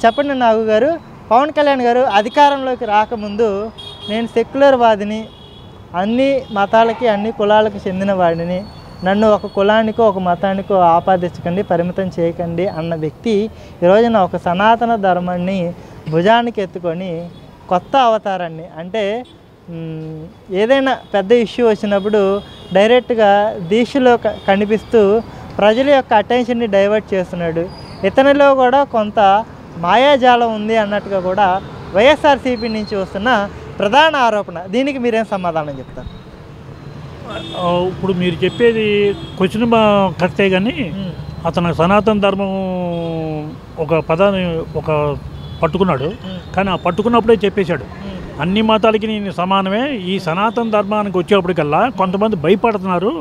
చెప్పండి నాగు గారు, పవన్ కళ్యాణ్ గారు అధికారంలోకి రాకముందు నేను సెక్యులర్ వాదిని, అన్ని మతాలకి అన్ని కులాలకు చెందిన వాడిని, నన్ను ఒక కులానికో ఒక మతానికో ఆపాదించకండి, పరిమితం చేయకండి అన్న వ్యక్తి ఈరోజున ఒక సనాతన ధర్మాన్ని భుజానికి ఎత్తుకొని కొత్త అవతారాన్ని, అంటే ఏదైనా పెద్ద ఇష్యూ వచ్చినప్పుడు డైరెక్ట్గా దీక్షలో కనిపిస్తూ ప్రజల యొక్క అటెన్షన్ని డైవర్ట్ చేస్తున్నాడు. ఇతనిలో కూడా కొంత మాయాజాలం ఉంది అన్నట్టుగా కూడా వైఎస్ఆర్సీపీ నుంచి వస్తున్న ప్రధాన ఆరోపణ. దీనికి మీరేం సమాధానం చెప్తారు? ఇప్పుడు మీరు చెప్పేది క్వశ్చన్ కరెక్టే, కానీ అతను సనాతన ధర్మం ఒక పదాన్ని పట్టుకున్నాడు, కానీ ఆ పట్టుకున్నప్పుడే చెప్పేశాడు అన్ని మతాలకి నేను సమానమే. ఈ సనాతన ధర్మానికి వచ్చేప్పటికల్లా కొంతమంది భయపడుతున్నారు,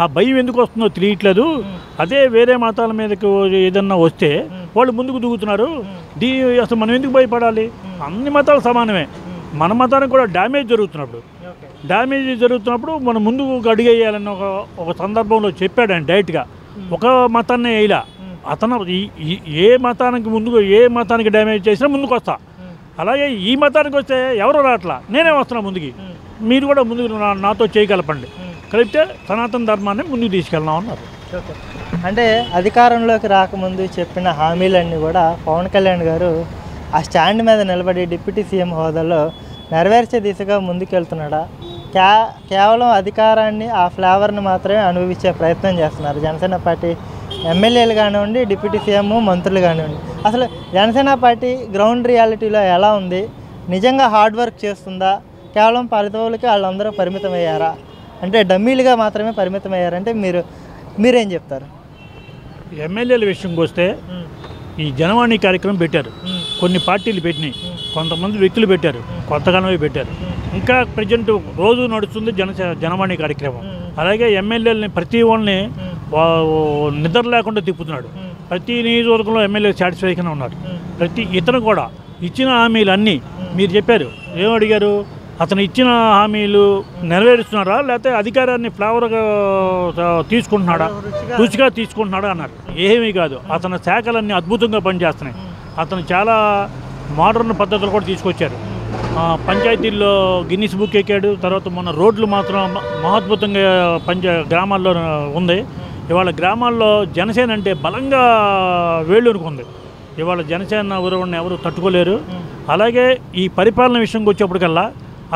ఆ భయం ఎందుకు వస్తుందో తెలియట్లేదు. అదే వేరే మతాల మీదకి ఏదన్నా వస్తే వాళ్ళు ముందుకు దూకుతున్నారు. అసలు మనం ఎందుకు భయపడాలి? అన్ని మతాలు సమానమే. మన మతానికి కూడా డ్యామేజ్ జరుగుతున్నప్పుడు మనం ముందుకు అడిగేయాలని ఒక సందర్భంలో చెప్పాడు ఆయన డైరెక్ట్గా. ఒక మతాన్ని వేయలా అతను. ఏ మతానికి డ్యామేజ్ చేసినా ముందుకు వస్తా. అలాగే ఈ మతానికి వస్తే ఎవరు రావట్లా, నేనే వస్తున్నా ముందుకి, మీరు కూడా ముందుకు నాతో చేయగలపండి, కలిపితే సనాతన ధర్మాన్ని ముందుకు తీసుకెళ్దాం అన్నారు. అంటే అధికారంలోకి రాకముందు చెప్పిన హామీలన్నీ కూడా పవన్ కళ్యాణ్ గారు ఆ స్టాండ్ మీద నిలబడి డిప్యూటీ సీఎం హోదాలో నెరవేర్చే దిశగా ముందుకెళ్తున్నాడా, కేవలం అధికారాన్ని ఆ ఫ్లేవర్ని మాత్రమే అనుభవించే ప్రయత్నం చేస్తున్నారు జనసేన పార్టీ ఎమ్మెల్యేలు కానివ్వండి, డిప్యూటీ సీఎం, మంత్రులు కానివ్వండి? అసలు జనసేన పార్టీ గ్రౌండ్ రియాలిటీలో ఎలా ఉంది? నిజంగా హార్డ్ వర్క్ చేస్తుందా? కేవలం పదవులకి వాళ్ళందరూ పరిమితమయ్యారా? అంటే డమ్మీలుగా మాత్రమే పరిమితమయ్యారంటే మీరేం చెప్తారు? ఎమ్మెల్యేల విషయంకి వస్తే ఈ జనవాణి కార్యక్రమం పెట్టారు, కొన్ని పార్టీలు పెట్టినాయి, కొంతమంది వ్యక్తులు పెట్టారు, కొత్తగానే పెట్టారు. ఇంకా ప్రజెంట్ రోజు నడుస్తుంది జనవాణి కార్యక్రమం. అలాగే ఎమ్మెల్యేలని ప్రతి వాళ్ళని నిద్ర లేకుండా తిప్పుతున్నాడు. ప్రతి నియోజకవర్గంలో ఎమ్మెల్యే సాటిస్ఫాక్షన్ ఉన్నారు. ఇతను కూడా ఇచ్చిన హామీలు అన్నీ మీరు చెప్పారు. ఏమడిగారు? అతను ఇచ్చిన హామీలు నెరవేరుస్తున్నారా, లేకపోతే అధికారాన్ని ఫ్లేవర్గా తీసుకుంటున్నాడా, రుచిగా తీసుకుంటున్నాడా అన్నారు. ఏమీ కాదు, అతని శాఖలన్నీ అద్భుతంగా పనిచేస్తున్నాయి. అతను చాలా మోడర్న్ పద్ధతులు కూడా తీసుకొచ్చారు. పంచాయతీల్లో గిన్నిస్ బుక్ ఎక్కాడు. తర్వాత మొన్న రోడ్లు మాత్రం మహాద్భుతంగా గ్రామాల్లో ఉంది. ఇవాళ గ్రామాల్లో జనసేన అంటే బలంగా వేళ్ళూరుకుంది. ఇవాళ జనసేన ఉరవడిని ఎవరు తట్టుకోలేరు. అలాగే ఈ పరిపాలన విషయంకి వచ్చేప్పటికల్లా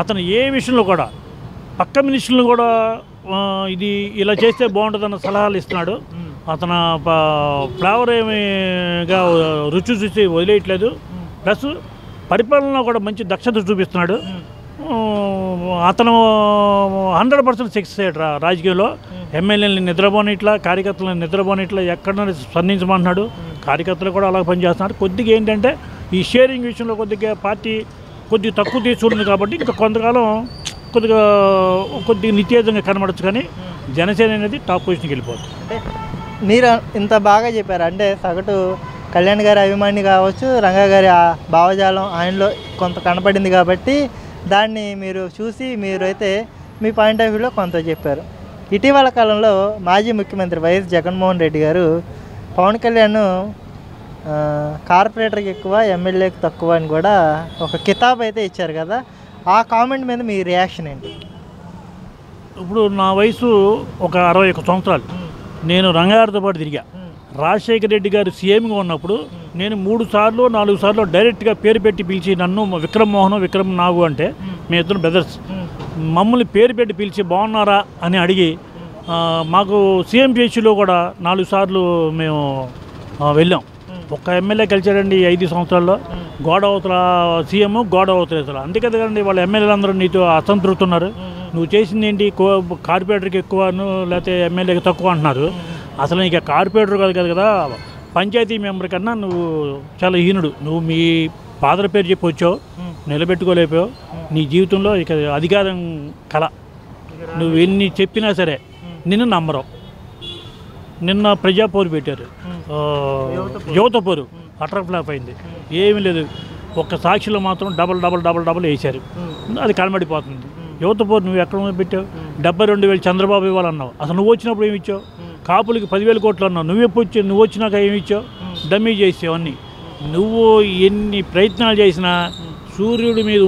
అతను ఏ విషయంలో కూడా పక్క మినిస్టర్లు కూడా ఇది ఇలా చేస్తే బాగుంటుందన్న సలహాలు ఇస్తున్నాడు. అతను ఫ్లేవర్ ఏమిగా రుచి చూసి వదిలేయట్లేదు. ప్లస్ పరిపాలనలో కూడా మంచి దక్షత చూపిస్తున్నాడు. అతను 100% సక్సెస్ అయ్యాడు రాజకీయంలో. ఎమ్మెల్యేలని నిద్రపోనిట్లా, కార్యకర్తలను నిద్రపోనిట్లా, ఎక్కడైనా స్పందించమంటున్నాడు. కార్యకర్తలు కూడా అలా పనిచేస్తున్నాడు. కొద్దిగా ఏంటంటే ఈ షేరింగ్ విషయంలో కొద్దిగా పార్టీ కొద్దిగా తక్కువ తీసుకుంటుంది కాబట్టి ఇంకా కొంతకాలం కొద్దిగా నిత్యేజంగా కనబడచ్చు. కానీ జనసేన అనేది టాప్ పొజిషన్కి వెళ్ళిపోతుంది. అంటే మీరు ఇంత బాగా చెప్పారు. అంటే సగటు కళ్యాణ్ గారి అభిమాని కావచ్చు, రంగా గారి భావజాలం ఆయనలో కొంత కనపడింది కాబట్టి దాన్ని మీరు చూసి మీరైతే మీ పాయింట్ ఆఫ్ వ్యూలో కొంత చెప్పారు. ఇటీవల కాలంలో మాజీ ముఖ్యమంత్రి వైఎస్ జగన్మోహన్ రెడ్డి గారు పవన్ కళ్యాణ్ కార్పొరేటర్కి ఎక్కువ, ఎమ్మెల్యేకి తక్కువ అని కూడా ఒక కితాబ్ అయితే ఇచ్చారు కదా, ఆ కామెంట్ మీద మీ రియాక్షన్ ఏంటి? ఇప్పుడు నా వయసు ఒక 61 సంవత్సరాలు. నేను రంగారితో పాటు తిరిగా. రాజశేఖర రెడ్డి గారు సీఎంగా ఉన్నప్పుడు నేను 3 సార్లు 4 సార్లు డైరెక్ట్గా పేరు పెట్టి పిలిచి, నన్ను విక్రమ్ నాగు అంటే మీ ఇద్దరు బ్రదర్స్, మమ్మల్ని పేరు పెట్టి పిలిచి బాగున్నారా అని అడిగి మాకు సీఎం పేషీలో కూడా 4 సార్లు మేము వెళ్ళాం. ఒక్క ఎమ్మెల్యే కలిసాడండి 5 సంవత్సరాల్లో. గోడ అవతల సీఎం, గోడ అవతల. అంతే కదా కదండి, వాళ్ళ ఎమ్మెల్యేలు అందరూ నీతో అసంతృప్తున్నారు. నువ్వు చేసింది ఏంటి, కార్పొరేటర్కి ఎక్కువను లేకపోతే ఎమ్మెల్యేకి తక్కువ అంటున్నారు. అసలు నీకు కార్పొరేటర్ కాదు కదా, పంచాయతీ మెంబర్ కన్నా నువ్వు చాలా హీనుడు. నువ్వు మీ ఫాదర్ పేరు చెప్పి వచ్చావు, నిలబెట్టుకోలేకపోయావు. నీ జీవితంలో ఇక అధికారం కళ. నువ్వు ఎన్ని చెప్పినా సరే నిన్ను నమ్మరు. నిన్న ప్రజాపోరు పెట్టారు, యువత పోరు, అటర్ ఫ్లాప్ అయింది. ఏమీ లేదు, ఒక్క సాక్షిలో మాత్రం డబల్ వేశారు. అది కనబడిపోతుంది. యువత పోరు నువ్వు ఎక్కడ పెట్టావు? 72,000 చంద్రబాబు ఇవ్వాలన్నావు. అసలు నువ్వు వచ్చినప్పుడు ఏమి ఇచ్చావు? కాపులకి 10,000 కోట్లు అన్నావు. నువ్వు వచ్చినాక ఏమి ఇచ్చావు? డమ్మీ చేసావు అన్నీ. నువ్వు ఎన్ని ప్రయత్నాలు చేసినా సూర్యుడి మీద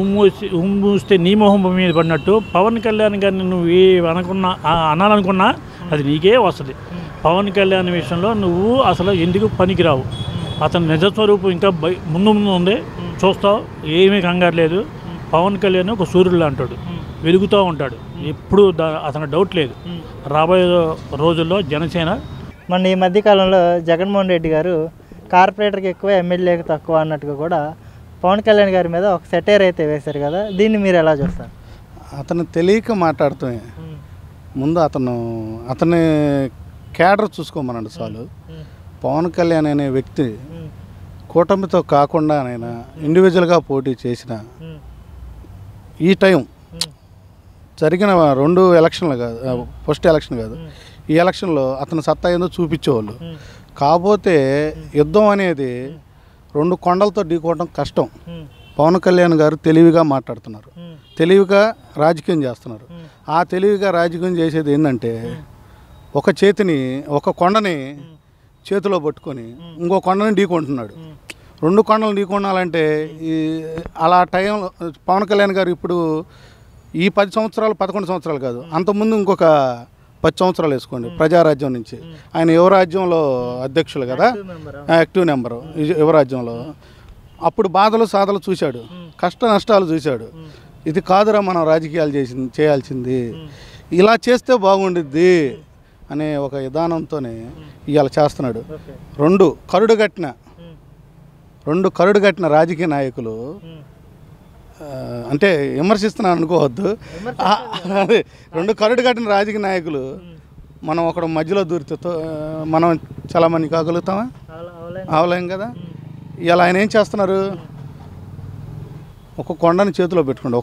ఉమ్మూస్తే నీ మొహం మీద పడినట్టు పవన్ కళ్యాణ్ గారిని నువ్వు ఏ అనాలనుకున్నా అది నీకే వస్తుంది. పవన్ కళ్యాణ్ విషయంలో నువ్వు అసలు ఎందుకు పనికిరావు. అతని నిజస్వరూపం ఇంకా ముందు ఉంది, చూస్తావు, ఏమీ కంగారు లేదు. పవన్ కళ్యాణ్ ఒక సూర్యుడు అంటాడు, వెలుగుతూ ఉంటాడు, ఎప్పుడు అతను డౌట్ లేదు. రాబోయే రోజుల్లో జనసేన మన ఈ మధ్యకాలంలో జగన్మోహన్ రెడ్డి గారు కార్పొరేటర్కి ఎక్కువ ఎమ్మెల్యేకి తక్కువ అన్నట్టుగా కూడా పవన్ కళ్యాణ్ గారి మీద ఒక సెటైర్ అయితే వేశారు కదా, దీన్ని మీరు ఎలా చూస్తారు? అతను తెలియక మాట్లాడుతామే. ముందు అతని క్యాడర్ చూసుకోమన్నాడు చాలు. పవన్ కళ్యాణ్ అనే వ్యక్తి కూటమితో కాకుండా ఆయన ఇండివిజువల్గా పోటీ చేసిన ఈ టైం జరిగిన 2 ఎలక్షన్లు కాదు, ఫస్ట్ ఎలక్షన్ కాదు, ఈ ఎలక్షన్లో అతని సత్తా ఏందో చూపించేవాళ్ళు. కాకపోతే యుద్ధం అనేది 2 కొండలతో ఢీకోవడం కష్టం. పవన్ కళ్యాణ్ గారు తెలివిగా మాట్లాడుతున్నారు, తెలివిగా రాజకీయం చేస్తున్నారు. ఆ తెలివిగా రాజకీయం చేసేది ఏంటంటే ఒక కొండని చేతిలో పట్టుకొని ఇంకో కొండని ఢీకొంటున్నాడు. 2 కొండలు ఢీకొనాలంటే అలా టైంలో పవన్ కళ్యాణ్ గారు ఇప్పుడు ఈ 10 సంవత్సరాలు 11 సంవత్సరాలు కాదు, అంతకుముందు ఇంకొక 10 సంవత్సరాలు వేసుకోండి. ప్రజారాజ్యం నుంచి ఆయన యువరాజ్యంలో అధ్యక్షులు కదా, యాక్టివ్ నెంబరు యువరాజ్యంలో. అప్పుడు బాధలు సాధలు చూశాడు, కష్ట నష్టాలు చూశాడు. ఇది కాదురా మనం రాజకీయాలు చేయాల్సింది, ఇలా చేస్తే బాగుండిద్ది అనే ఒక విధానంతోనే ఇవాళ చేస్తున్నాడు. 2 కరుడు కట్టిన రాజకీయ నాయకులు, అంటే విమర్శిస్తున్నాను అనుకోవద్దు, అదే 2 కరుడు కట్టిన రాజకీయ నాయకులు మనం ఒకడు మధ్యలో దూరితే మనం చాలామంది కాగలుగుతామా? అవలేం కదా. ఇలా ఆయన ఏం చేస్తున్నారు, ఒక కొండని చేతిలో పెట్టుకోండి,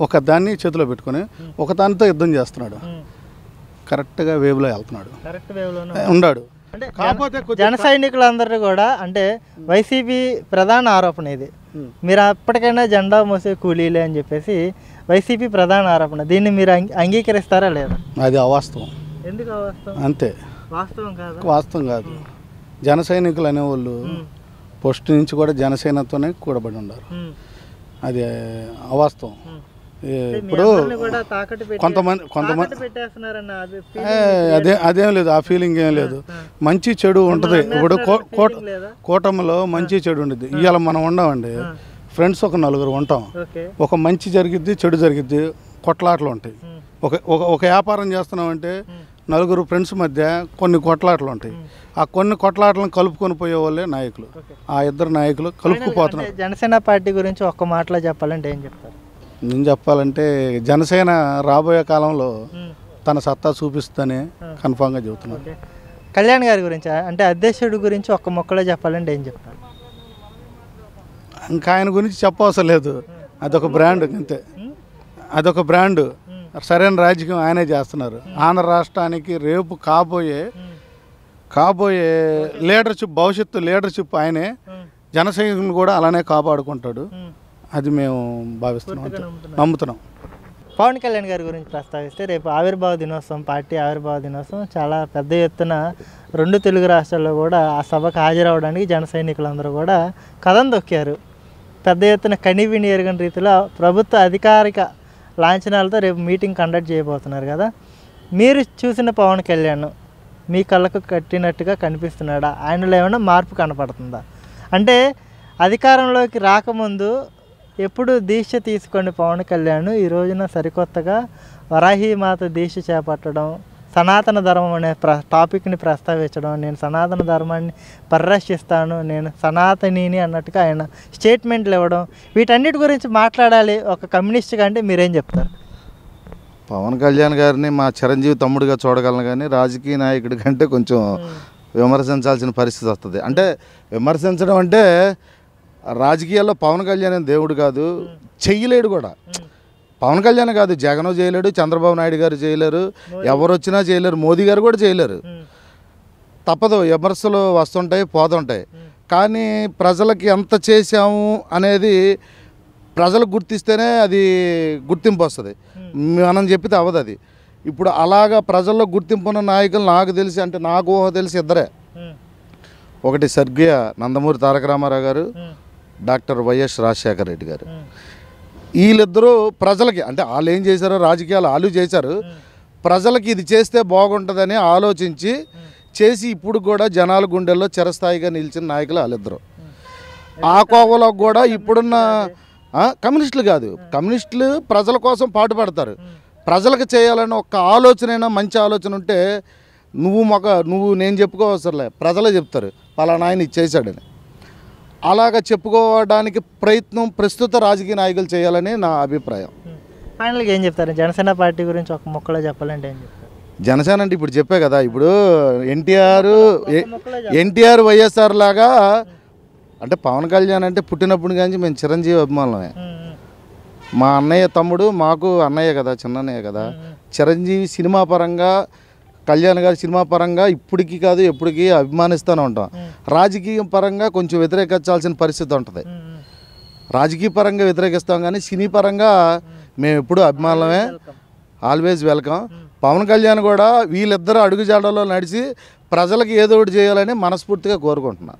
ఒక దాన్ని చేతిలో పెట్టుకొని ఒక దానితో యుద్ధం చేస్తున్నాడు. కరెక్ట్గా వేవ్లో వెళ్తున్నాడు, ఉన్నాడు. కాకపోతే జన సైనికులందరూ కూడా అంటే వైసీపీ ప్రధాన ఆరోపణ ఇది. మీరు అప్పటికైనా జెండా మోసే కూలీలే అని చెప్పేసి వైసీపీ ప్రధాన ఆరోపణ. దీన్ని మీరు అంగీకరిస్తారా లేదా? అది అవాస్తవం. ఎందుకు అవాస్తవం? అంతే, వాస్తవం కాదు. జన సైనికులు అనేవాళ్ళు ఫస్ట్ నుంచి కూడా జనసేనతోనే కూడబడి ఉన్నారు. అది అవాస్తవం. ఇప్పుడు కొంతమంది అదేం లేదు, ఆ ఫీలింగ్ ఏం లేదు. మంచి చెడు ఉంటుంది. ఇప్పుడు కూటమిలో మంచి చెడు ఉంటుంది. ఇవాళ మనం ఉండమండి, ఫ్రెండ్స్ ఒక 4 ఉంటాం. ఒక మంచి జరిగిద్ది, చెడు జరిగిద్ది, కొట్లాటలు ఉంటాయి. ఒక వ్యాపారం చేస్తున్నామంటే 4 ఫ్రెండ్స్ మధ్య కొన్ని కొట్లాటలు ఉంటాయి. ఆ కొన్ని కొట్లాటలను కలుపుకొని పోయే వాళ్ళే నాయకులు. ఆ 2 నాయకులు కలుపుకుపోతున్నారు. జనసేన పార్టీ గురించి ఒక్క మాటలో చెప్పాలంటే ఏం చెప్తారు? నేను చెప్పాలంటే జనసేన రాబోయే కాలంలో తన సత్తా చూపిస్తుందని కన్ఫామ్గా చెబుతున్నాను. కళ్యాణ్ గారి గురించి అంటే అధ్యక్షుడి గురించి ఒక్క మొక్కలో చెప్పాలంటే ఏం చెప్తారు? ఇంకా ఆయన గురించి చెప్పవసరం లేదు, అదొక బ్రాండ్, అంతే. అదొక బ్రాండ్. సరైన రాజకీయం ఆయనే చేస్తున్నారు. ఆంధ్ర రాష్ట్రానికి రేపు కాబోయే లీడర్షిప్, భవిష్యత్తు లీడర్షిప్ ఆయనే. జనసైనికులను కూడా అలానే కాపాడుకుంటాడు. అది మేము భావిస్తున్నాం, నమ్ముతున్నాం. పవన్ కళ్యాణ్ గారి గురించి ప్రస్తావిస్తే రేపు ఆవిర్భావ దినోత్సవం, పార్టీ ఆవిర్భావ దినోత్సవం చాలా పెద్ద ఎత్తున 2 తెలుగు రాష్ట్రాల్లో కూడా ఆ సభకు హాజరవడానికి జన సైనికులందరూ కూడా కథం దొక్కారు. పెద్ద ఎత్తున కనివిని ఎరగని రీతిలో ప్రభుత్వ అధికారిక లాంఛనాలతో రేపు మీటింగ్ కండక్ట్ చేయబోతున్నారు కదా. మీరు చూసిన పవన్ కళ్యాణ్ మీ కళ్ళకు కట్టినట్టుగా కనిపిస్తున్నాడా? ఆయనలో ఏమైనా మార్పు కనపడుతుందా? అంటే అధికారంలోకి రాకముందు ఎప్పుడు దీక్ష తీసుకోండి పవన్ కళ్యాణ్, ఈ రోజున సరికొత్తగా వరాహీమాత దీక్ష చేపట్టడం, సనాతన ధర్మం అనే టాపిక్ని ప్రస్తావించడం, నేను సనాతన ధర్మాన్ని పరిరక్షిస్తాను, నేను సనాతనిని అన్నట్టుగా ఆయన స్టేట్మెంట్లు ఇవ్వడం, వీటన్నిటి గురించి మాట్లాడాలి ఒక కమ్యూనిస్ట్గా అంటే మీరేం చెప్తారు? పవన్ కళ్యాణ్ గారిని మా చిరంజీవి తమ్ముడిగా చూడగలను, కానీ రాజకీయ నాయకుడి కంటే కొంచెం విమర్శించాల్సిన పరిస్థితి వస్తుంది. అంటే విమర్శించడం అంటే రాజకీయాల్లో పవన్ కళ్యాణ్ దేవుడు కాదు, చెయ్యలేడు కూడా. పవన్ కళ్యాణ్ కాదు, జగన్ చేయలేడు, చంద్రబాబు నాయుడు గారు చేయలేరు, ఎవరు వచ్చినా చేయలేరు, మోదీ గారు కూడా చేయలేరు. తప్పదు, విమర్శలు వస్తుంటాయి పోతుంటాయి. కానీ ప్రజలకి ఎంత చేశాము అనేది ప్రజలు గుర్తిస్తేనే అది గుర్తింపు వస్తుంది. మనం చెప్పితే అవ్వదు అది. ఇప్పుడు అలాగా ప్రజల్లో గుర్తింపున్న నాయకులు నాకు తెలిసి, అంటే నాకు ఊహ తెలిసి 2. ఒకటి స్వర్గీయ నందమూరి తారక రామారావు గారు, డాక్టర్ వైఎస్ రాజశేఖర రెడ్డి గారు. వీళ్ళిద్దరూ ప్రజలకి అంటే వాళ్ళు ఏం చేశారో రాజకీయాలు వాళ్ళు చేశారు, ప్రజలకి ఇది చేస్తే బాగుంటుందని ఆలోచించి చేసి ఇప్పుడు కూడా జనాల గుండెల్లో చిరస్థాయిగా నిలిచిన నాయకులు వాళ్ళిద్దరు. ఆ కోవలో కూడా ఇప్పుడున్న కమ్యూనిస్టులు కాదు, కమ్యూనిస్టులు ప్రజల కోసం పాటుపడతారు. ప్రజలకు చేయాలని ఒక ఆలోచన, మంచి ఆలోచన ఉంటే నువ్వు నేను చెప్పుకోవసరలే, ప్రజలే చెప్తారు పలానా ఆయన ఇది చేశాడని. అలాగ చెప్పుకోవడానికి ప్రయత్నం ప్రస్తుత రాజకీయ నాయకులు చేయాలని నా అభిప్రాయం. ఫైనల్గా ఏం చెప్తారు జనసేన పార్టీ గురించి ఒక ముక్కలో చెప్పాలంటే ఏం చెప్తారు? జనసేన అంటే ఇప్పుడు చెప్పే కదా, ఇప్పుడు ఎన్టీఆర్ వైఎస్ఆర్ లాగా అంటే పవన్ కళ్యాణ్ అంటే పుట్టినప్పుడు కానీ మేము చిరంజీవి అభిమానులమే. మా అన్నయ్య తమ్ముడు, మాకు అన్నయ్య కదా, చిన్నయ్య కదా. చిరంజీవి సినిమా పరంగా, కళ్యాణ్ గారి సినిమా పరంగా ఇప్పటికీ కాదు ఎప్పటికీ అభిమానిస్తూనే ఉంటాం. రాజకీయ పరంగా కొంచెం వ్యతిరేకించాల్సిన పరిస్థితి ఉంటుంది. రాజకీయ పరంగా వ్యతిరేకిస్తాం కానీ సినీ పరంగా మేము ఎప్పుడూ అభిమానులమే, ఆల్వేజ్ వెల్కమ్. పవన్ కళ్యాణ్ కూడా వీళ్ళిద్దరూ అడుగుజాడలో నడిచి ప్రజలకు ఏదో ఒకటి చేయాలని మనస్ఫూర్తిగా కోరుకుంటున్నాను.